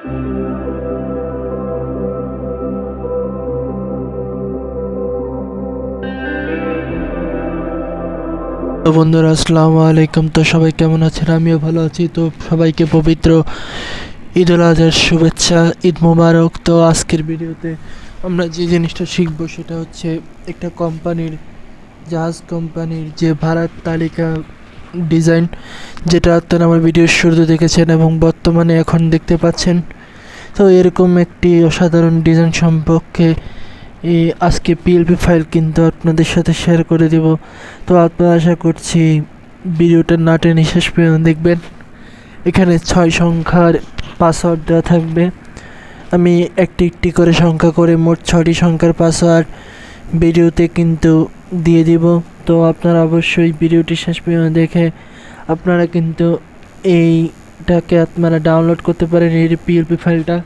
তো বন্ধুরা আসসালামু আলাইকুম। তো সবাই কেমন আছেন? আমিও ভালো আছি। তো সবাইকে পবিত্র ঈদ উল আজহার শুভেচ্ছা, ঈদ মোবারক। তো আজকের ভিডিওতে আমরা যে জিনিসটা শিখবো সেটা হচ্ছে একটা কোম্পানির, জাহাজ কোম্পানির যে ভাড়ার তালিকা ডিজাইন, যেটা আপনারা আমার ভিডিওর শুরুতে দেখেছেন এবং বর্তমানে এখন দেখতে পাচ্ছেন। তো এরকম একটি অসাধারণ ডিজাইন সম্পর্কে আজকে পিএলপি ফাইল কিন্তু আপনাদের সাথে শেয়ার করে দেব। তো আপনারা আশা করছি ভিডিওটা না টেনে শেষ পর্যন্ত দেখবেন। এখানে 6 সংখ্যার পাসওয়ার্ড দেওয়া থাকবে। আমি একটি একটি করে সংখ্যা করে মোট 6টি সংখ্যার পাসওয়ার্ড ভিডিওতে কিন্তু দিয়ে দিব। তো আপনারা অবশ্যই ভিডিওটি শেষ পর্যন্ত দেখে আপনারা কিন্তু এইটাকে আপনারা ডাউনলোড করতে পারেন, এই পিএলপি ফাইলটা।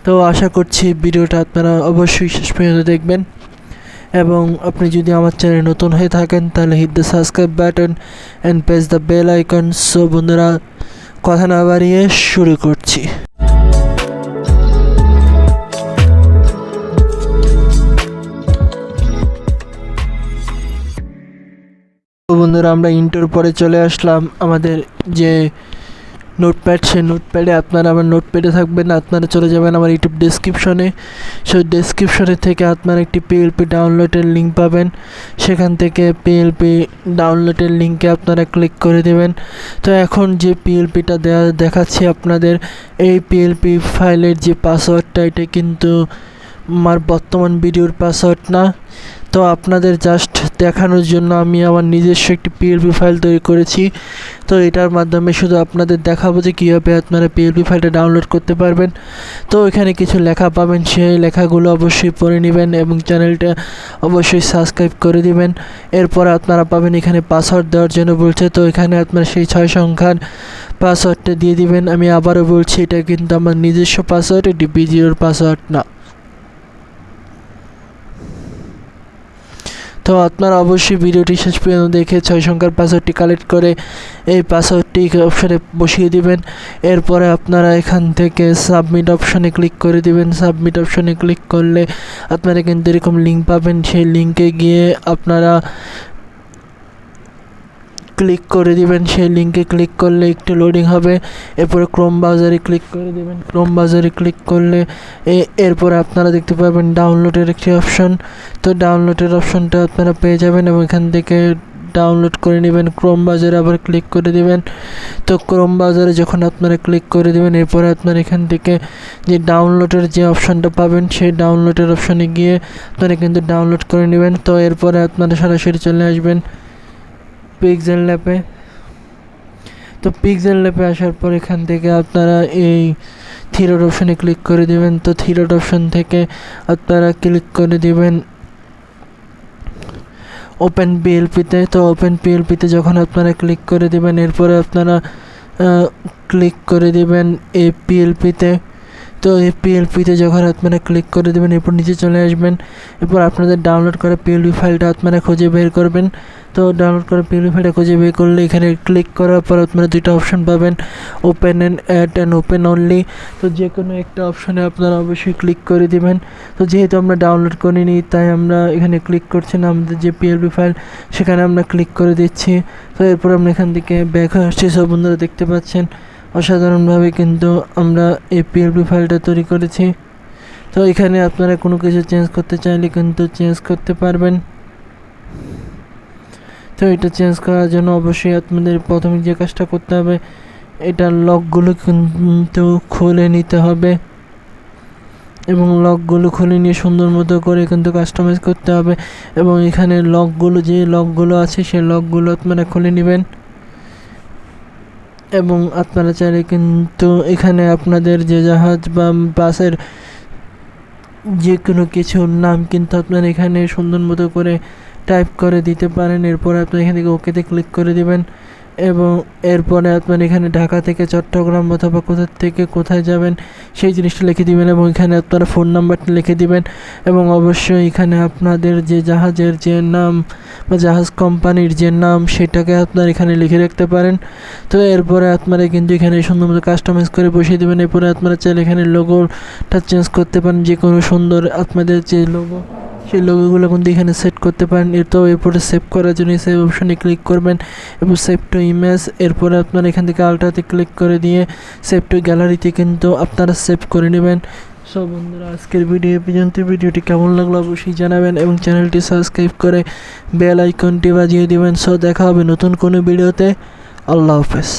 তো আশা করছি ভিডিওটা আপনারা অবশ্যই শেষ পর্যন্ত দেখবেন। এবং আপনি যদি আমার চ্যানেলে নতুন হয়ে থাকেন তাহলে hit the subscribe button and press the bell icon. So বন্ধুরা, কথা না বাড়িয়ে শুরু করছি। তো বন্ধুরা, আমরা ইন্টোর পরে চলে আসলাম আমাদের যে নোটপ্যাড, সেই নোটপ্যাডে আপনারা আমার নোটপ্যাডে থাকবেন, আপনারা চলে যাবেন আমার ইউটিউব ডেসক্রিপশনে। সেই ডেসক্রিপশনে থেকে আপনারা একটি পিএলপি ডাউনলোডের লিঙ্ক পাবেন। সেখান থেকে পিএলপি ডাউনলোডের লিঙ্কে আপনারা ক্লিক করে দেবেন। তো এখন যে পিএলপিটা দেখাচ্ছি আপনাদের, এই পিএলপি ফাইলের যে পাসওয়ার্ডটা, এটা কিন্তু আমার বর্তমান ভিডিওর পাসওয়ার্ড না। তো আপনাদের জাস্ট দেখানোর জন্য আমি আমার নিজস্ব একটি পিএলপি ফাইল তৈরি করেছি। তো এটার মাধ্যমে শুধু আপনাদের দেখাবো যে কীভাবে আপনারা পিএলপি ফাইলটা ডাউনলোড করতে পারবেন। তো এখানে কিছু লেখা পাবেন, সেই লেখাগুলো অবশ্যই পড়ে নেবেন এবং চ্যানেলটা অবশ্যই সাবস্ক্রাইব করে দিবেন। এরপর আপনারা পাবেন এখানে পাসওয়ার্ড দেওয়ার জন্য বলছে। তো এখানে আপনারা সেই 6 সংখ্যার পাসওয়ার্ডটা দিয়ে দিবেন। আমি আবারও বলছি, এটা কিন্তু আমার নিজস্ব পাসওয়ার্ড, এটি বিজিওর পাসওয়ার্ড না। তো আপনারা অবশ্যই ভিডিওটি শেষ পর্যন্ত দেখে 6 সংখ্যার পাসওয়ার্ডটি কালেক্ট করে এই পাসওয়ার্ডটি অপশানে বসিয়ে দিবেন। এরপরে আপনারা এখান থেকে সাবমিট অপশানে ক্লিক করে দিবেন। সাবমিট অপশানে ক্লিক করলে আপনারা কিন্তু এরকম লিঙ্ক পাবেন। সেই লিঙ্কে গিয়ে আপনারা ক্লিক করে দিবেন। সেই লিঙ্কে ক্লিক করলে একটু লোডিং হবে। এরপরে ক্রোম ব্রাউজারে ক্লিক করে দেবেন। ক্রোম ব্রাউজারে ক্লিক করলে এরপরে আপনারা দেখতে পাবেন ডাউনলোডের একটি অপশন। তো ডাউনলোডের অপশনটা আপনারা পেয়ে যাবেন এবং এখান থেকে ডাউনলোড করে নেবেন। ক্রোম ব্রাউজারে আবার ক্লিক করে দেবেন। তো ক্রোম ব্রাউজারে যখন আপনারা ক্লিক করে দেবেন, এরপরে আপনারা এখান থেকে যে ডাউনলোডের যে অপশনটা পাবেন, সেই ডাউনলোডের অপশনে গিয়ে আপনারা কিন্তু ডাউনলোড করে নেবেন। তো এরপরে আপনারা সরাসরি চলে আসবেন পিক্সেলল্যাবে। তো পিক্সেলল্যাবে আসার পর এখান থেকে আপনারা এই থ্রি ডট অপশনে ক্লিক করে দেবেন। তো থ্রি ডট অপশন থেকে আপনারা ক্লিক করে দেবেন ওপেন পিএলপিতে। তো ওপেন পিএলপিতে যখন আপনারা ক্লিক করে দেবেন, এরপরে আপনারা ক্লিক করে দেবেন এই পিএলপিতে। তো এই পিএলপিতে যখন আপনারা ক্লিক করে দেবেন, এরপর নিচে চলে আসবেন। এরপর আপনাদের ডাউনলোড করা পিএলপি ফাইলটা আপনারা খুঁজে বের করবেন। তো ডাউনলোড করা পিএলপি ফাইলটা খুঁজে বের করলে এখানে ক্লিক করার পর আপনারা 2টা অপশন পাবেন, open and add and open only. তো যে কোনো একটা অপশনে আপনারা অবশ্যই ক্লিক করে দেবেন। তো যেহেতু আমরা ডাউনলোড করিনি, তাই আমরা এখানে ক্লিক করছি না, আমাদের যে পিএলপি ফাইল সেখানে আমরা ক্লিক করে দিচ্ছি। তো এরপর আমরা এখান থেকে ব্যাক হয়ে আসছি। সব বন্ধুরা দেখতে পাচ্ছেন অসাধারণভাবে কিন্তু আমরা এই পিএলপি ফাইলটা তৈরি করেছি। তো এখানে আপনারা কোনো কিছু চেঞ্জ করতে চাইলে কিন্তু চেঞ্জ করতে পারবেন। তো এটা চেঞ্জ করার জন্য অবশ্যই আপনাদের প্রথমে যে কাজটা করতে হবে, এটা লকগুলো কিন্তু খুলে নিতে হবে এবং লকগুলো খুলে নিয়ে সুন্দর মতো করে কিন্তু কাস্টমাইজ করতে হবে। এবং এখানে যে লকগুলো আছে সেই লকগুলো আপনারা খুলে নেবেন। এবং আপনারা চাইলে কিন্তু এখানে আপনাদের যে জাহাজ বা বাসের যে কোনো কিছুর নাম কিন্তু আপনারা এখানে সুন্দর মতো করে টাইপ করে দিতে পারেন। এরপর আপনি এখান থেকে ওকেতে ক্লিক করে দেবেন এবং এরপরে আপনার এখানে ঢাকা থেকে চট্টগ্রাম অথবা কোথা থেকে কোথায় যাবেন সেই জিনিসটা লিখে দিবেন এবং এখানে আপনারা ফোন নাম্বারটা লিখে দিবেন এবং অবশ্যই এখানে আপনাদের যে জাহাজের যে নাম বা জাহাজ কোম্পানির যে নাম সেটাকে আপনার এখানে লিখে রাখতে পারেন। তো এরপরে আপনারা কিন্তু এখানে সুন্দর মতো কাস্টমাইজ করে বসিয়ে দেবেন। এরপরে আপনারা চাইলে এখানে লোগোটা চেঞ্জ করতে পারেন, যে কোনো সুন্দর আপনাদের যে লোগো সেই লোগোগুলো কিন্তু এখানে সেট করতে পারেন। তো এরপরে সেভ করার জন্য সেভ অপশনে ক্লিক করবেন এবং সেভ টু ইমেজ। এরপরে আপনারা এখান থেকে আলট্রাতে ক্লিক করে দিয়ে সেভ টু গ্যালারিতে কিন্তু আপনারা সেভ করে নেবেন। সো বন্ধুরা, আজকের ভিডিও পর্যন্ত। ভিডিওটি কেমন লাগলো অবশ্যই জানাবেন এবং চ্যানেলটি সাবস্ক্রাইব করে বেল আইকনটি বাজিয়ে দিবেন। সো দেখা হবে নতুন কোনো ভিডিওতে। আল্লাহ হাফেজ।